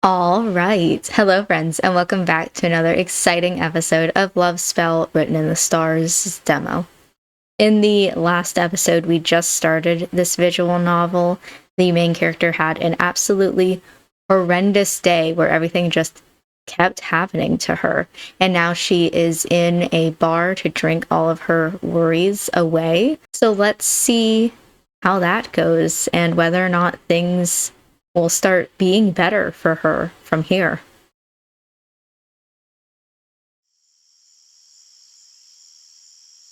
All right. Hello, friends, and welcome back to another exciting episode of Love Spell Written in the Stars demo. In the last episode, we just started this visual novel. The main character had an absolutely horrendous day where everything just kept happening to her. And now she is in a bar to drink all of her worries away. So let's see how that goes and whether or not things will start being better for her from here.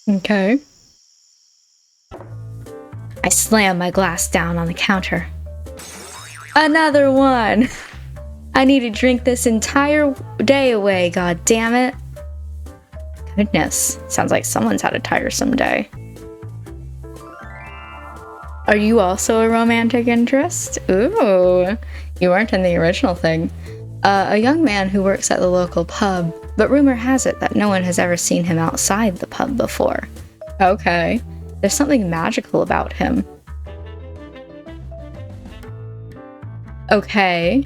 Okay. I slam my glass down on the counter. Another one! I need to drink this entire day away, god damn it. Goodness, sounds like someone's had a tiresome day. Are you also a romantic interest? Ooh, you weren't in the original thing. A young man who works at the local pub, but rumor has it that no one has ever seen him outside the pub before. Okay, there's something magical about him. Okay.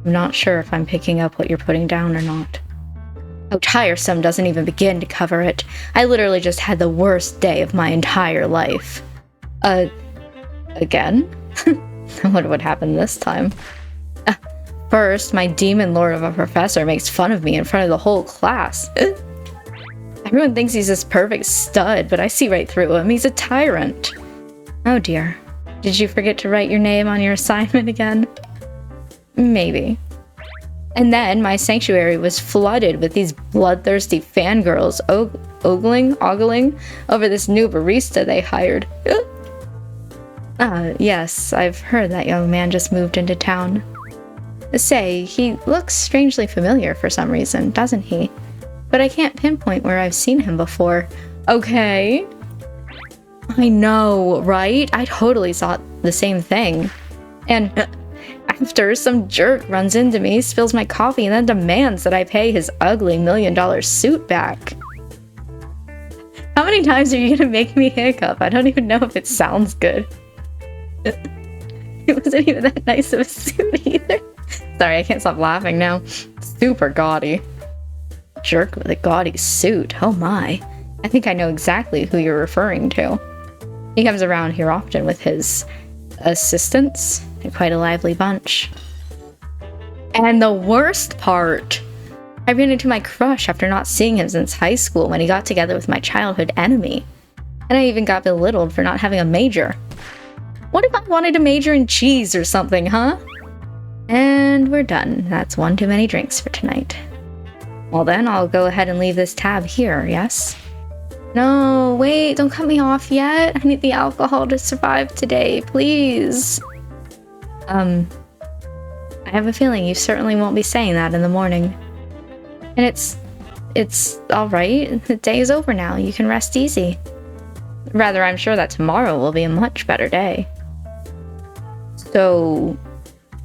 I'm not sure if I'm picking up what you're putting down or not. Oh, tiresome doesn't even begin to cover it. I literally just had the worst day of my entire life. Again? I wonder what happened this time. First, my demon lord of a professor makes fun of me in front of the whole class. Everyone thinks he's this perfect stud, but I see right through him. He's a tyrant. Oh dear. Did you forget to write your name on your assignment again? Maybe. And then my sanctuary was flooded with these bloodthirsty fangirls ogling over this new barista they hired. Yes, I've heard that young man just moved into town. Say, he looks strangely familiar for some reason, doesn't he? But I can't pinpoint where I've seen him before. Okay. I know, right? I totally thought the same thing. And after, some jerk runs into me, spills my coffee, and then demands that I pay his ugly $1 million suit back. How many times are you gonna make me hiccup? I don't even know if it sounds good. It wasn't even that nice of a suit either. Sorry, I can't stop laughing now. Super gaudy. Jerk with a gaudy suit, oh my. I think I know exactly who you're referring to. He comes around here often with his assistants. They're quite a lively bunch. And the worst part, I ran into my crush after not seeing him since high school when he got together with my childhood enemy. And I even got belittled for not having a major. What if I wanted to major in cheese or something, huh? And we're done. That's one too many drinks for tonight. Well then, I'll go ahead and leave this tab here, yes? No, wait, don't cut me off yet. I need the alcohol to survive today, please. I have a feeling you certainly won't be saying that in the morning. And it's alright. The day is over now. You can rest easy. Rather, I'm sure that tomorrow will be a much better day. So,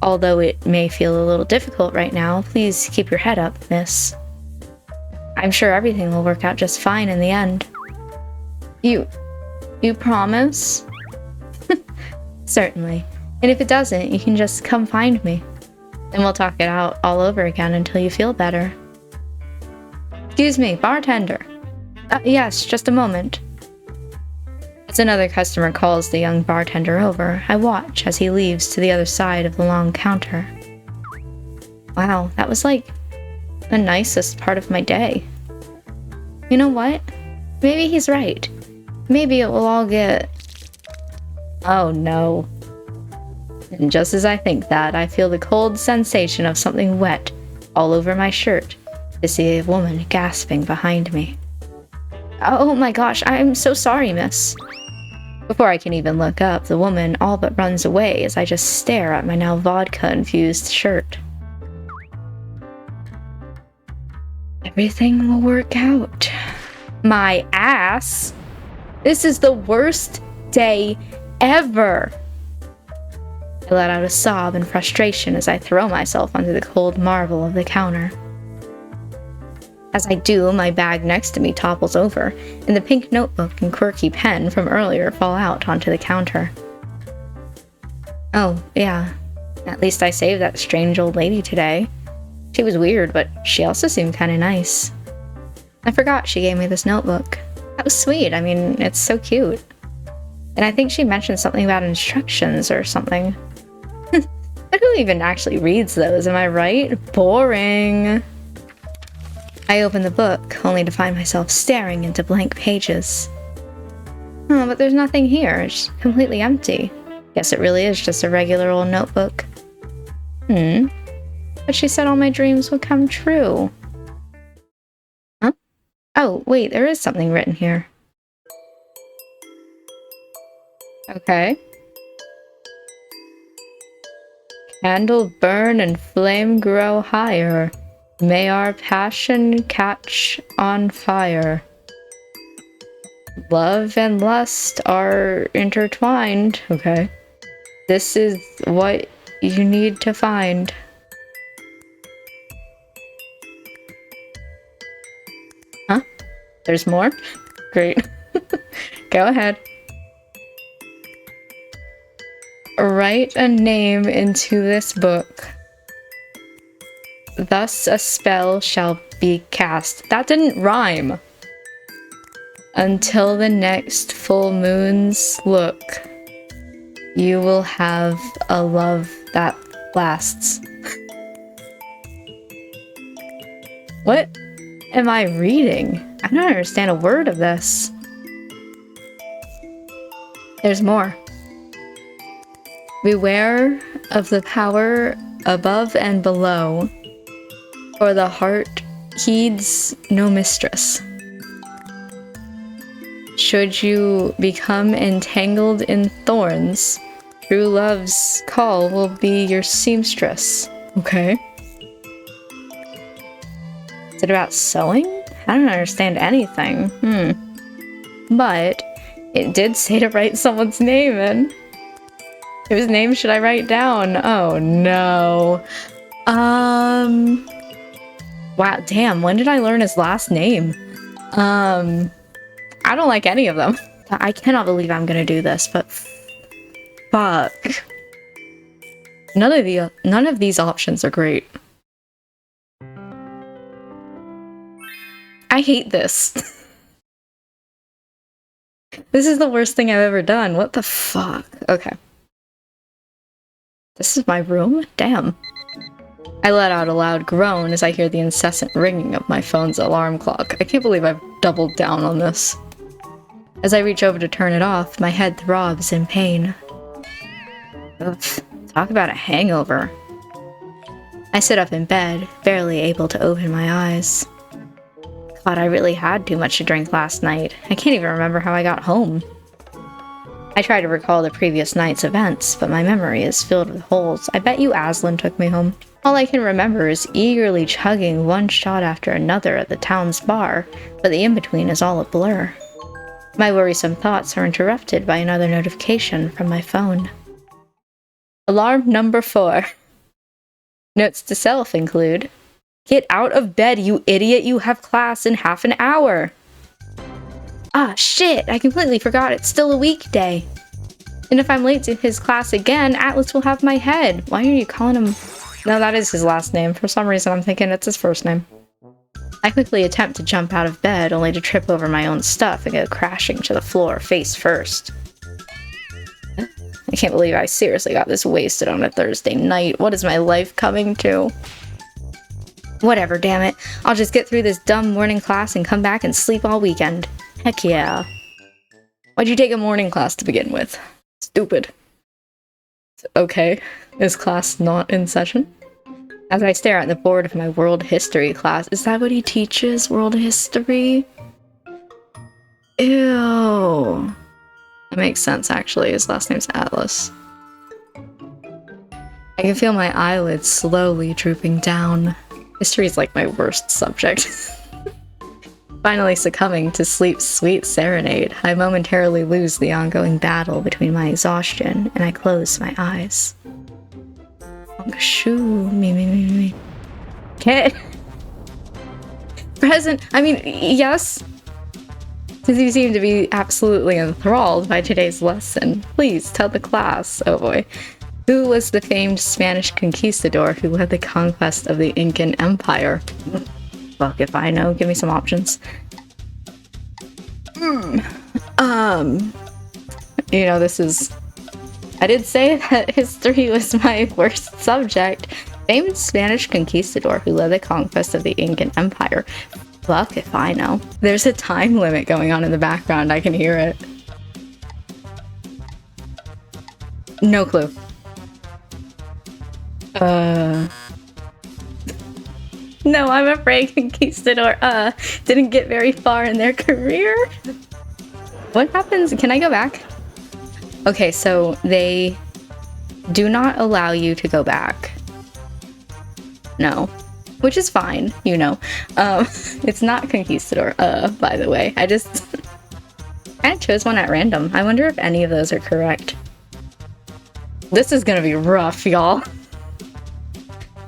although it may feel a little difficult right now, please keep your head up, miss. I'm sure everything will work out just fine in the end. You promise? Certainly. And if it doesn't, you can just come find me. Then we'll talk it out all over again until you feel better. Excuse me, bartender. Yes, just a moment. As another customer calls the young bartender over, I watch as he leaves to the other side of the long counter. Wow, that was like the nicest part of my day. You know what? Maybe he's right. Maybe it will all get... Oh no. And just as I think that, I feel the cold sensation of something wet all over my shirt to see a woman gasping behind me. Oh my gosh, I'm so sorry, miss. Before I can even look up, the woman all but runs away as I just stare at my now vodka-infused shirt. Everything will work out. My ass! This is the worst day ever! I let out a sob in frustration as I throw myself onto the cold marble of the counter. As I do, my bag next to me topples over, and the pink notebook and quirky pen from earlier fall out onto the counter. Oh, yeah. At least I saved that strange old lady today. She was weird, but she also seemed kind of nice. I forgot she gave me this notebook. That was sweet. I mean, it's so cute. And I think she mentioned something about instructions or something. But who even actually reads those, am I right? Boring. I opened the book, only to find myself staring into blank pages. Oh, but there's nothing here. It's completely empty. Guess it really is just a regular old notebook. But she said all my dreams would come true. Huh? Oh, wait, there is something written here. Okay. Candle burn and flame grow higher. May our passion catch on fire. Love and lust are intertwined. Okay. This is what you need to find. Huh? There's more? Great. Go ahead. Write a name into this book. Thus a spell shall be cast. That didn't rhyme. Until the next full moon's look, you will have a love that lasts. What am I reading? I don't understand a word of this. There's more. Beware of the power above and below, for the heart heeds no mistress. Should you become entangled in thorns, true love's call will be your seamstress. Okay. Is it about sewing? I don't understand anything. But it did say to write someone's name in. Whose name should I write down? Oh no. Wow, damn, when did I learn his last name? I don't like any of them. I cannot believe I'm gonna do this, but fuck. None of these options are great. I hate this. This is the worst thing I've ever done. What the fuck? Okay. This is my room? Damn. I let out a loud groan as I hear the incessant ringing of my phone's alarm clock. I can't believe I've doubled down on this. As I reach over to turn it off, my head throbs in pain. Ugh, talk about a hangover. I sit up in bed, barely able to open my eyes. God, I really had too much to drink last night. I can't even remember how I got home. I try to recall the previous night's events, but my memory is filled with holes. I bet you Aslan took me home. All I can remember is eagerly chugging one shot after another at the town's bar, but the in-between is all a blur. My worrisome thoughts are interrupted by another notification from my phone. Alarm number 4. Notes to self include, "Get out of bed, you idiot! You have class in half an hour!" Ah, shit! I completely forgot it's still a weekday. And if I'm late to his class again, Atlas will have my head. Why are you calling him? No, that is his last name. For some reason, I'm thinking it's his first name. I quickly attempt to jump out of bed, only to trip over my own stuff and go crashing to the floor face first. I can't believe I seriously got this wasted on a Thursday night. What is my life coming to? Whatever, damn it. I'll just get through this dumb morning class and come back and sleep all weekend. Heck yeah. Why'd you take a morning class to begin with? Stupid. Okay, is class not in session? As I stare at the board of my world history class, is that what he teaches? World history? Ew. That makes sense, actually. His last name's Atlas. I can feel my eyelids slowly drooping down. History is like my worst subject. Finally succumbing to sleep's sweet serenade, I momentarily lose the ongoing battle between my exhaustion, and I close my eyes. Shoo, me. Okay. Present. I mean, yes. Since you seem to be absolutely enthralled by today's lesson, please tell the class. Oh boy. Who was the famed Spanish conquistador who led the conquest of the Incan Empire? Fuck if I know. Give me some options. You know, this is... I did say that history was my worst subject. Famed Spanish conquistador who led the conquest of the Incan Empire. Fuck if I know. There's a time limit going on in the background. I can hear it. No clue. No, I'm afraid conquistador, didn't get very far in their career. What happens? Can I go back? Okay, so they do not allow you to go back. No. Which is fine, you know. It's not conquistador, by the way. I chose one at random. I wonder if any of those are correct. This is gonna be rough, y'all.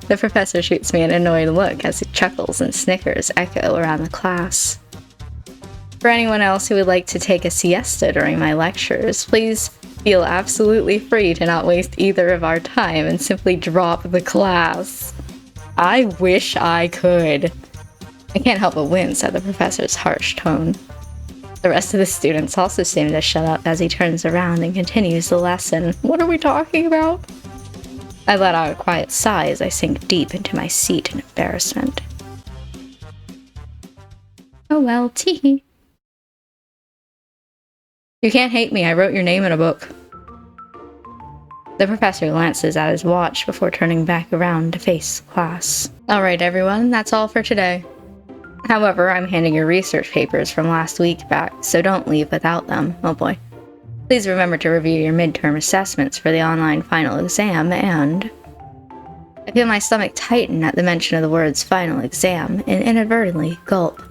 The professor shoots me an annoyed look as he chuckles and snickers echo around the class. For anyone else who would like to take a siesta during my lectures, please feel absolutely free to not waste either of our time and simply drop the class. I wish I could. I can't help but wince at the professor's harsh tone. The rest of the students also seem to shut up as he turns around and continues the lesson. What are we talking about? I let out a quiet sigh as I sink deep into my seat in embarrassment. Oh well, tee. You can't hate me, I wrote your name in a book. The professor glances at his watch before turning back around to face class. Alright everyone, that's all for today. However, I'm handing your research papers from last week back, so don't leave without them. Oh boy. Please remember to review your midterm assessments for the online final exam, and... I feel my stomach tighten at the mention of the words final exam, and inadvertently gulp.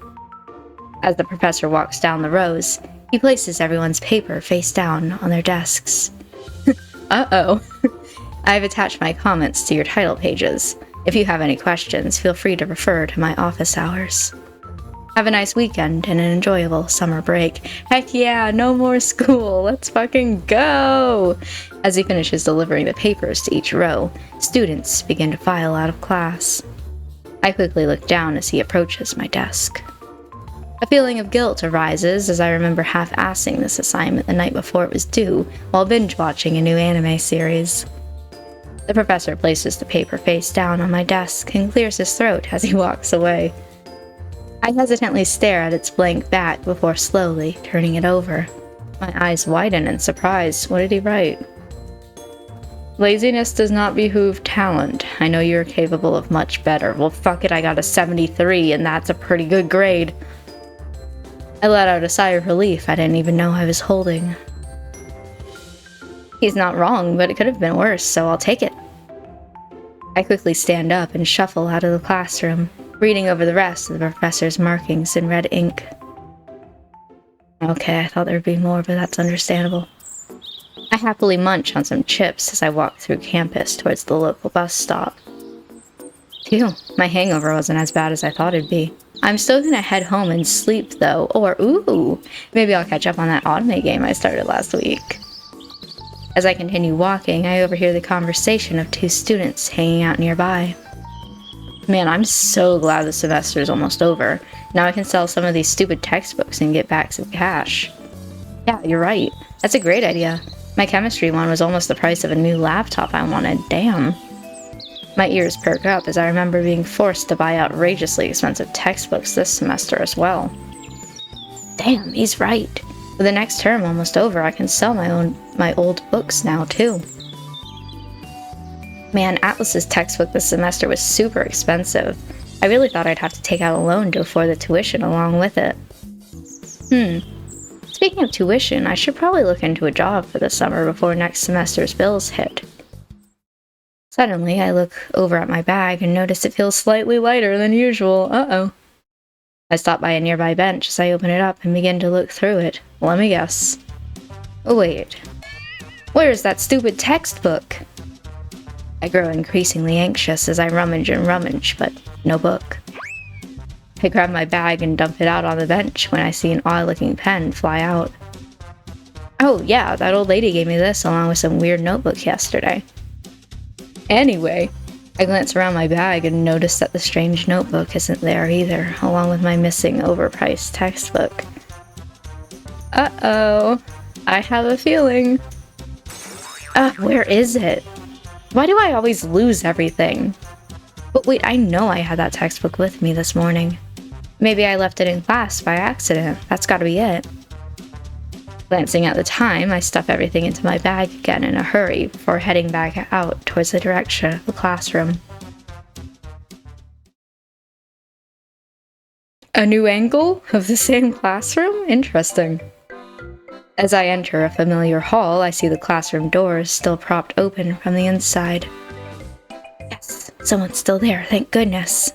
As the professor walks down the rows, he places everyone's paper face down on their desks. Uh-oh. I've attached my comments to your title pages. If you have any questions, feel free to refer to my office hours. Have a nice weekend and an enjoyable summer break. Heck yeah, no more school, let's fucking go! As he finishes delivering the papers to each row, students begin to file out of class. I quickly look down as he approaches my desk. A feeling of guilt arises as I remember half-assing this assignment the night before it was due while binge-watching a new anime series. The professor places the paper face down on my desk and clears his throat as he walks away. I hesitantly stare at its blank back before slowly turning it over. My eyes widen in surprise. What did he write? Laziness does not behoove talent. I know you're capable of much better. Well, fuck it, I got a 73 and that's a pretty good grade. I let out a sigh of relief I didn't even know I was holding. He's not wrong, but it could have been worse, so I'll take it. I quickly stand up and shuffle out of the classroom, reading over the rest of the professor's markings in red ink. Okay, I thought there'd be more, but that's understandable. I happily munch on some chips as I walk through campus towards the local bus stop. Phew, my hangover wasn't as bad as I thought it'd be. I'm still gonna head home and sleep though, or ooh, maybe I'll catch up on that anime game I started last week. As I continue walking, I overhear the conversation of two students hanging out nearby. Man, I'm so glad the semester is almost over. Now I can sell some of these stupid textbooks and get back some cash. Yeah, you're right. That's a great idea. My chemistry one was almost the price of a new laptop I wanted. Damn. My ears perk up as I remember being forced to buy outrageously expensive textbooks this semester as well. Damn, he's right. With the next term almost over, I can sell my old books now too. Man, Atlas's textbook this semester was super expensive. I really thought I'd have to take out a loan to afford the tuition along with it. Speaking of tuition, I should probably look into a job for the summer before next semester's bills hit. Suddenly, I look over at my bag and notice it feels slightly lighter than usual. Uh-oh. I stop by a nearby bench as I open it up and begin to look through it. Let me guess. Oh, wait. Where's that stupid textbook? I grow increasingly anxious as I rummage and rummage, but no book. I grab my bag and dump it out on the bench when I see an odd-looking pen fly out. Oh yeah, that old lady gave me this along with some weird notebook yesterday. Anyway, I glance around my bag and notice that the strange notebook isn't there either, along with my missing overpriced textbook. Uh-oh. I have a feeling. Where is it? Why do I always lose everything? But wait, I know I had that textbook with me this morning. Maybe I left it in class by accident. That's gotta be it. Glancing at the time, I stuff everything into my bag again in a hurry before heading back out towards the direction of the classroom. A new angle of the same classroom? Interesting. As I enter a familiar hall, I see the classroom doors still propped open from the inside. Yes, someone's still there, thank goodness.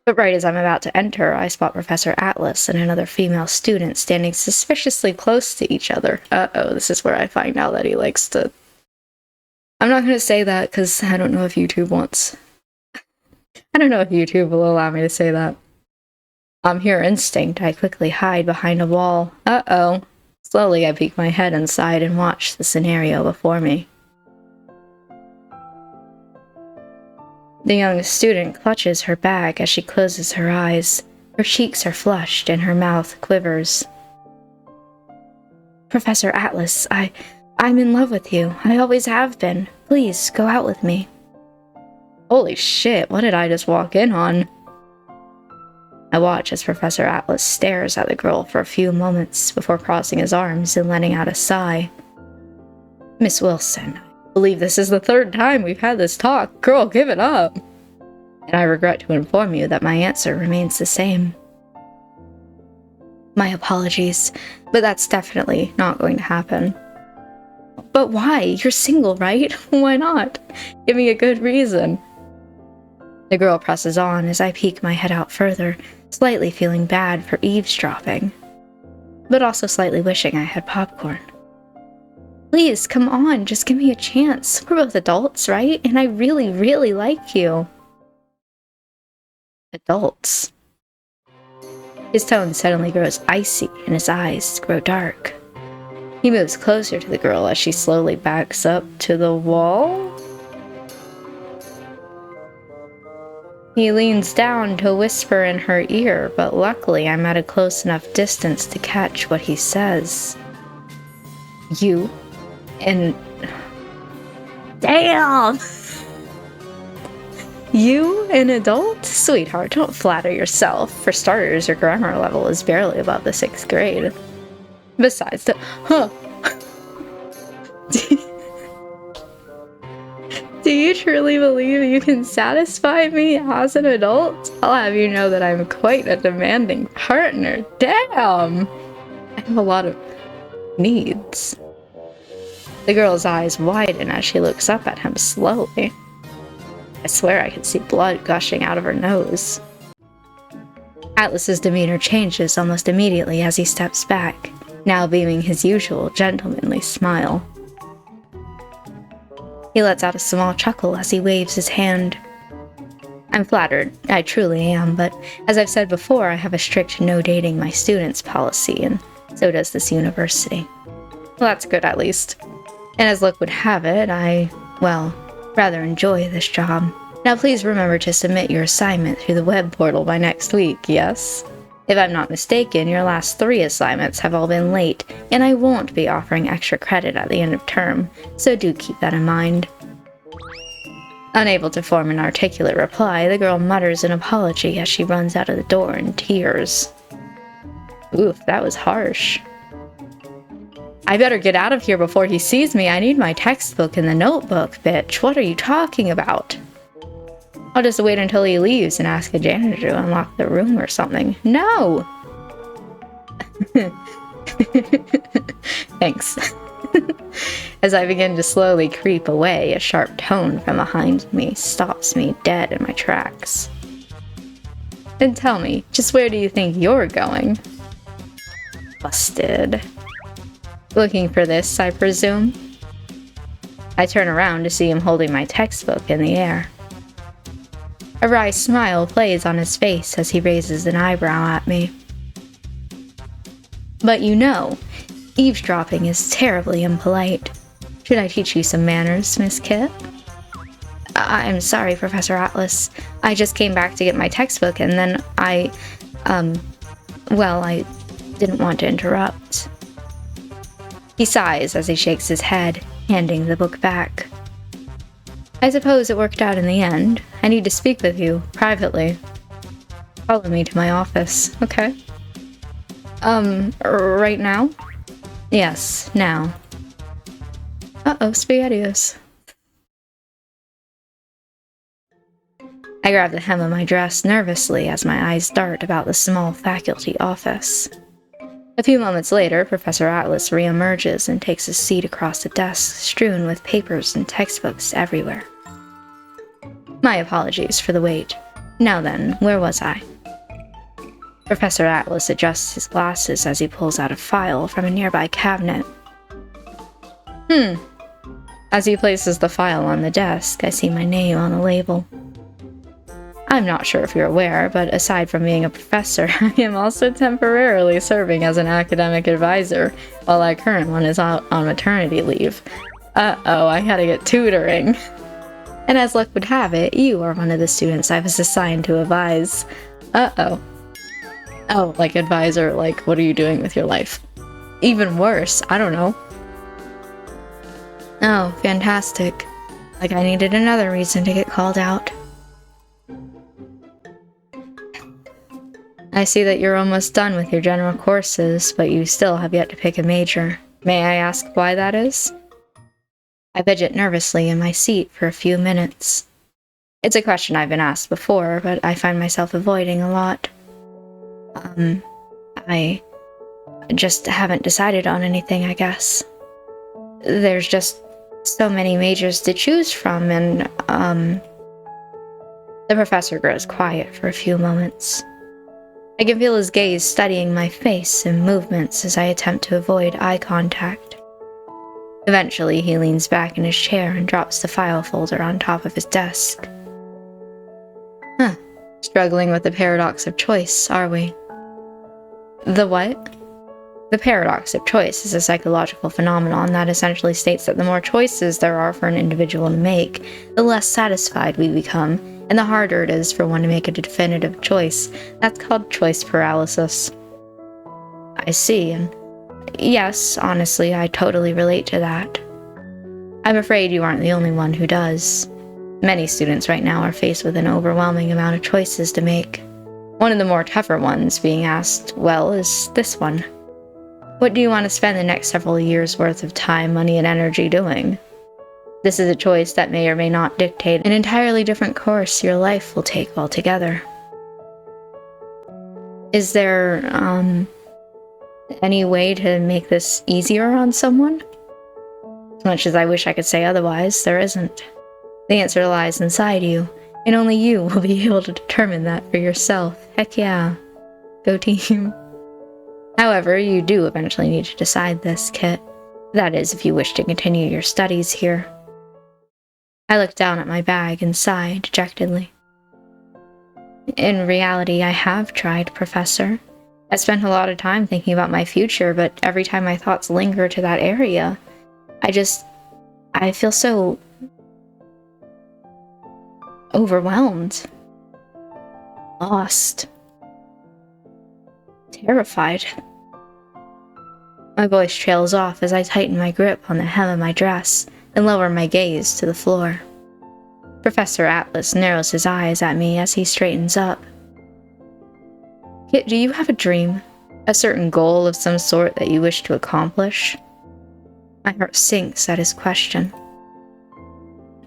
But right as I'm about to enter, I spot Professor Atlas and another female student standing suspiciously close to each other. Uh-oh, this is where I find out that he likes to... I'm not going to say that because I don't know if YouTube wants... I don't know if YouTube will allow me to say that. On pure instinct, I quickly hide behind a wall. Uh-oh. Slowly, I peek my head inside and watch the scenario before me. The young student clutches her bag as she closes her eyes. Her cheeks are flushed and her mouth quivers. Professor Atlas, I'm in love with you. I always have been. Please, go out with me. Holy shit, what did I just walk in on? I watch as Professor Atlas stares at the girl for a few moments before crossing his arms and letting out a sigh. Miss Wilson, I believe this is the third time we've had this talk. Girl, give it up. And I regret to inform you that my answer remains the same. My apologies, but that's definitely not going to happen. But why? You're single, right? Why not? Give me a good reason. The girl presses on as I peek my head out further, slightly feeling bad for eavesdropping, but also slightly wishing I had popcorn. Please, come on, just give me a chance. We're both adults, right? And I really, really like you. Adults. His tone suddenly grows icy and his eyes grow dark. He moves closer to the girl as she slowly backs up to the wall. He leans down to whisper in her ear, but luckily I'm at a close enough distance to catch what he says. You and... Damn! You, an adult? Sweetheart, don't flatter yourself. For starters, your grammar level is barely above the 6th grade. Besides, Do you truly believe you can satisfy me as an adult? I'll have you know that I'm quite a demanding partner. Damn! I have a lot of needs. The girl's eyes widen as she looks up at him slowly. I swear I can see blood gushing out of her nose. Atlas's demeanor changes almost immediately as he steps back, now beaming his usual gentlemanly smile. He lets out a small chuckle as he waves his hand. I'm flattered, I truly am, but as I've said before, I have a strict no dating my students policy, and so does this university. Well, that's good at least. And as luck would have it, I, well, rather enjoy this job. Now please remember to submit your assignment through the web portal by next week, yes? If I'm not mistaken, your last 3 assignments have all been late, and I won't be offering extra credit at the end of term, so do keep that in mind. Unable to form an articulate reply, the girl mutters an apology as she runs out of the door in tears. Oof, that was harsh. I better get out of here before he sees me. I need my textbook and the notebook, bitch. What are you talking about? I'll just wait until he leaves and ask a janitor to unlock the room or something. No! Thanks. As I begin to slowly creep away, a sharp tone from behind me stops me dead in my tracks. Then tell me, just where do you think you're going? Busted. Looking for this, I presume? I turn around to see him holding my textbook in the air. A wry smile plays on his face as he raises an eyebrow at me. But you know, eavesdropping is terribly impolite. Should I teach you some manners, Miss Kit? I'm sorry, Professor Atlas. I just came back to get my textbook and then well, I didn't want to interrupt. He sighs as he shakes his head, handing the book back. I suppose it worked out in the end. I need to speak with you, privately. Follow me to my office, okay? Right now? Yes, now. Uh-oh, SpaghettiOs. I grab the hem of my dress nervously as my eyes dart about the small faculty office. A few moments later, Professor Atlas reemerges and takes a seat across the desk strewn with papers and textbooks everywhere. My apologies for the wait. Now then, where was I? Professor Atlas adjusts his glasses as he pulls out a file from a nearby cabinet. As he places the file on the desk, I see my name on the label. I'm not sure if you're aware, but aside from being a professor, I am also temporarily serving as an academic advisor, while our current one is out on maternity leave. Uh-oh, I gotta get tutoring. And as luck would have it, you are one of the students I was assigned to advise. Uh-oh. Oh, like advisor, like what are you doing with your life? Even worse, I don't know. Oh, fantastic. Like I needed another reason to get called out. I see that you're almost done with your general courses, but you still have yet to pick a major. May I ask why that is? I fidget nervously in my seat for a few minutes. It's a question I've been asked before, but I find myself avoiding a lot. I just haven't decided on anything, I guess. There's just so many majors to choose from, and, The professor grows quiet for a few moments. I can feel his gaze studying my face and movements as I attempt to avoid eye contact. Eventually, he leans back in his chair and drops the file folder on top of his desk. Struggling with the paradox of choice, are we? The what? The paradox of choice is a psychological phenomenon that essentially states that the more choices there are for an individual to make, the less satisfied we become, and the harder it is for one to make a definitive choice. That's called choice paralysis. I see, and yes, honestly, I totally relate to that. I'm afraid you aren't the only one who does. Many students right now are faced with an overwhelming amount of choices to make. One of the more tougher ones being asked, well, is this one. What do you want to spend the next several years' worth of time, money, and energy doing? This is a choice that may or may not dictate an entirely different course your life will take altogether. Is there, any way to make this easier on someone? As much as I wish I could say otherwise, there isn't. The answer lies inside you, and only you will be able to determine that for yourself. Heck yeah. Go team. However, you do eventually need to decide this, Kit. That is, if you wish to continue your studies here. I looked down at my bag and sighed dejectedly. In reality, I have tried, Professor. I spent a lot of time thinking about my future, but every time my thoughts linger to that area, I feel so overwhelmed, lost, terrified. My voice trails off as I tighten my grip on the hem of my dress and lower my gaze to the floor. Professor Atlas narrows his eyes at me as he straightens up. Kit, do you have a dream? A certain goal of some sort that you wish to accomplish? My heart sinks at his question.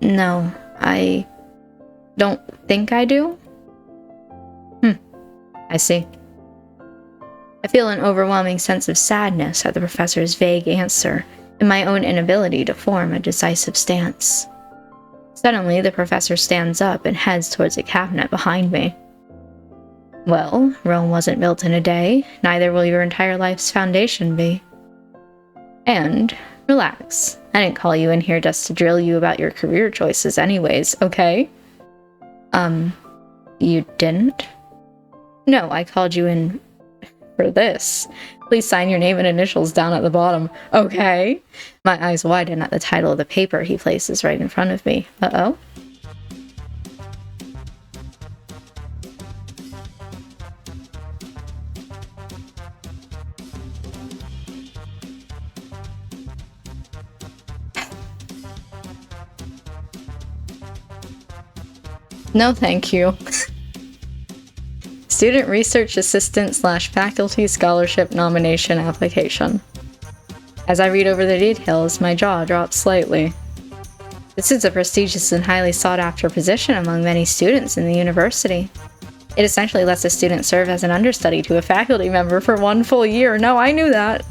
No, I don't think I do? I see. I feel an overwhelming sense of sadness at the professor's vague answer and my own inability to form a decisive stance. Suddenly, the professor stands up and heads towards a cabinet behind me. Well, Rome wasn't built in a day, neither will your entire life's foundation be. And, relax, I didn't call you in here just to drill you about your career choices anyways, okay? You didn't? No, I called you in for this. Please sign your name and initials down at the bottom, okay? My eyes widen at the title of the paper he places right in front of me. Uh-oh? No, thank you. Student Research Assistant / Faculty Scholarship Nomination Application. As I read over the details, my jaw drops slightly. This is a prestigious and highly sought-after position among many students in the university. It essentially lets a student serve as an understudy to a faculty member for 1 full year. No, I knew that!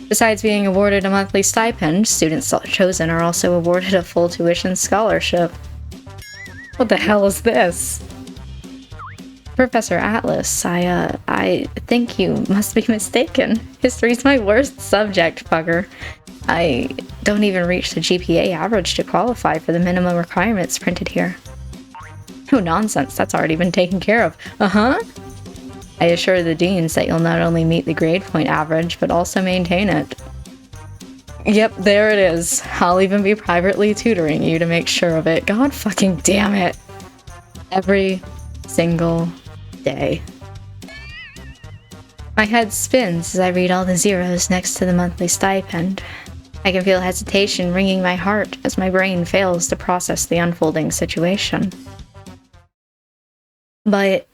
Besides being awarded a monthly stipend, students chosen are also awarded a full tuition scholarship. What the hell is this? Professor Atlas, I think you must be mistaken. History's my worst subject, bugger. I don't even reach the GPA average to qualify for the minimum requirements printed here. Oh, nonsense, that's already been taken care of. Uh-huh. I assure the deans that you'll not only meet the grade point average, but also maintain it. Yep, there it is. I'll even be privately tutoring you to make sure of it. God fucking damn it. Every single day. My head spins as I read all the zeros next to the monthly stipend. I can feel hesitation wringing my heart as my brain fails to process the unfolding situation. But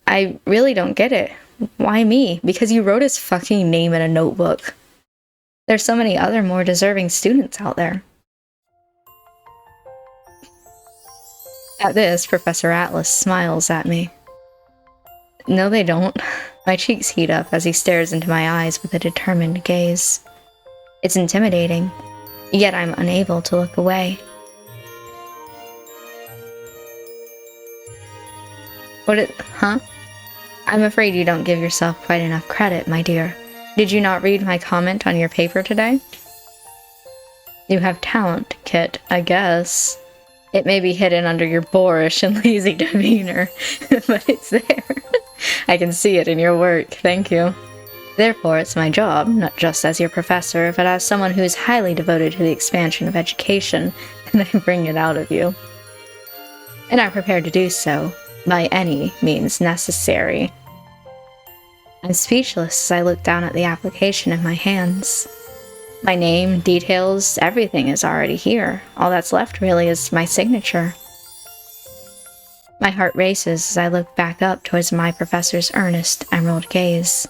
I really don't get it. Why me? Because you wrote his fucking name in a notebook. There's so many other more deserving students out there. At this, Professor Atlas smiles at me. No, they don't. My cheeks heat up as he stares into my eyes with a determined gaze. It's intimidating, yet I'm unable to look away. Huh? I'm afraid you don't give yourself quite enough credit, my dear. Did you not read my comment on your paper today? You have talent, Kit, I guess. It may be hidden under your boorish and lazy demeanor, but it's there. I can see it in your work, thank you. Therefore, it's my job, not just as your professor, but as someone who is highly devoted to the expansion of education, that I bring it out of you. And I'm prepared to do so, by any means necessary. I'm speechless as I look down at the application in my hands. My name, details, everything is already here. All that's left really is my signature. My heart races as I look back up towards my professor's earnest, emerald gaze.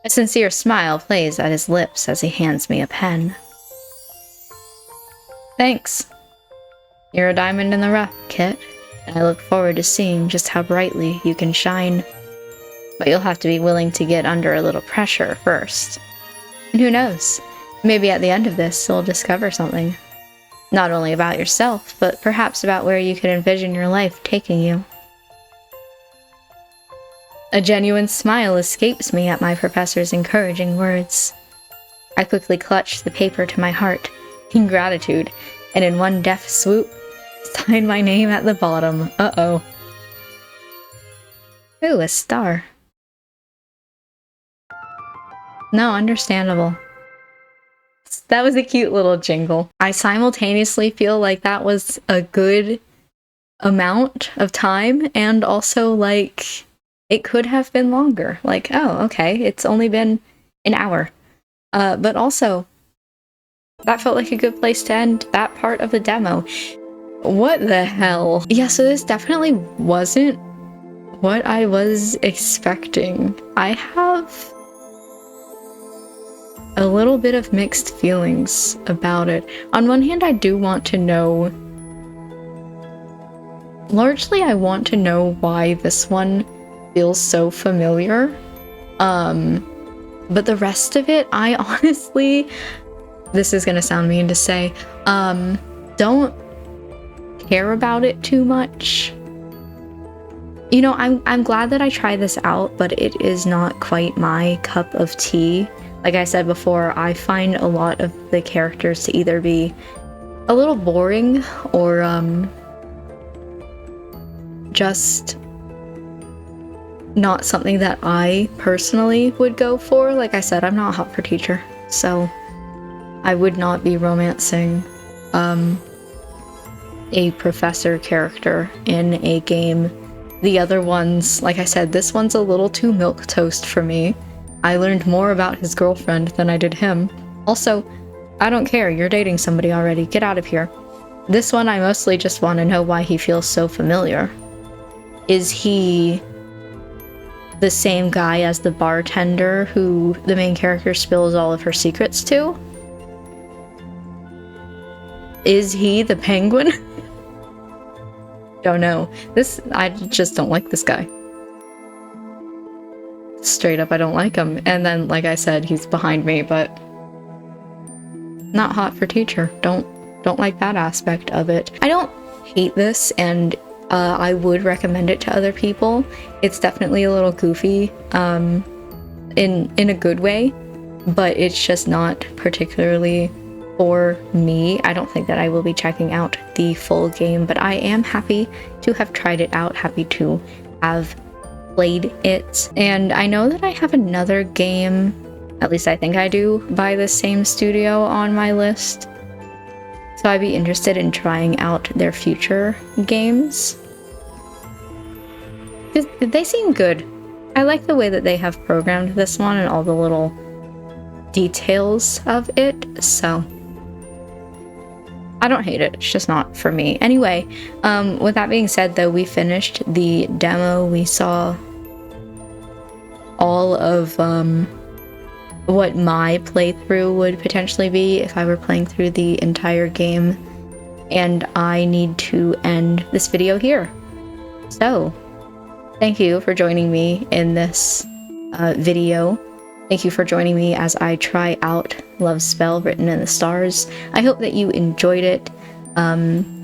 A sincere smile plays at his lips as he hands me a pen. Thanks. You're a diamond in the rough, Kit, and I look forward to seeing just how brightly you can shine. But you'll have to be willing to get under a little pressure first. And who knows? Maybe at the end of this, you'll discover something. Not only about yourself, but perhaps about where you could envision your life taking you. A genuine smile escapes me at my professor's encouraging words. I quickly clutch the paper to my heart, in gratitude, and in one deft swoop, sign my name at the bottom. Uh-oh. Ooh, a star. No, understandable. That was a cute little jingle. I simultaneously feel like that was a good amount of time, and also like it could have been longer. Like, oh, okay, it's only been an hour. But also, that felt like a good place to end that part of the demo. What the hell? Yeah, so this definitely wasn't what I was expecting. I have a little bit of mixed feelings about it. On one hand, I do want to know... Largely, I want to know why this one feels so familiar. But the rest of it, I honestly... This is gonna sound mean to say. Don't care about it too much. You know, I'm glad that I tried this out, but it is not quite my cup of tea. Like I said before, I find a lot of the characters to either be a little boring or just not something that I personally would go for. Like I said, I'm not hot for teacher, so I would not be romancing a professor character in a game. The other ones, like I said, this one's a little too milquetoast for me. I learned more about his girlfriend than I did him. Also, I don't care, you're dating somebody already. Get out of here. this one I mostly just want to know why he feels so familiar. Is he the same guy as the bartender who the main character spills all of her secrets to? Is he the penguin? Don't know. I just don't like this guy. Straight up, I don't like him. And then, like I said, he's behind me, but not hot for teacher. Don't like that aspect of it. I don't hate this, and I would recommend it to other people. It's definitely a little goofy, in a good way, but it's just not particularly for me. I don't think that I will be checking out the full game, but I am happy to have tried it out, happy to have played it. And I know that I have another game, at least I think I do, by the same studio on my list. So I'd be interested in trying out their future games. They seem good. I like the way that they have programmed this one and all the little details of it, so I don't hate it. It's just not for me. Anyway, with that being said, though, we finished the demo. We saw all of what my playthrough would potentially be if I were playing through the entire game, and I need to end this video here. So, thank you for joining me in this video. Thank you for joining me as I try out Love Spell Written in the Stars. I hope that you enjoyed it.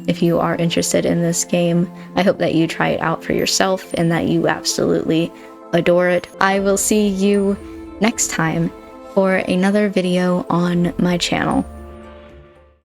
If you are interested in this game, I hope that you try it out for yourself and that you absolutely adore it. I will see you next time for another video on my channel.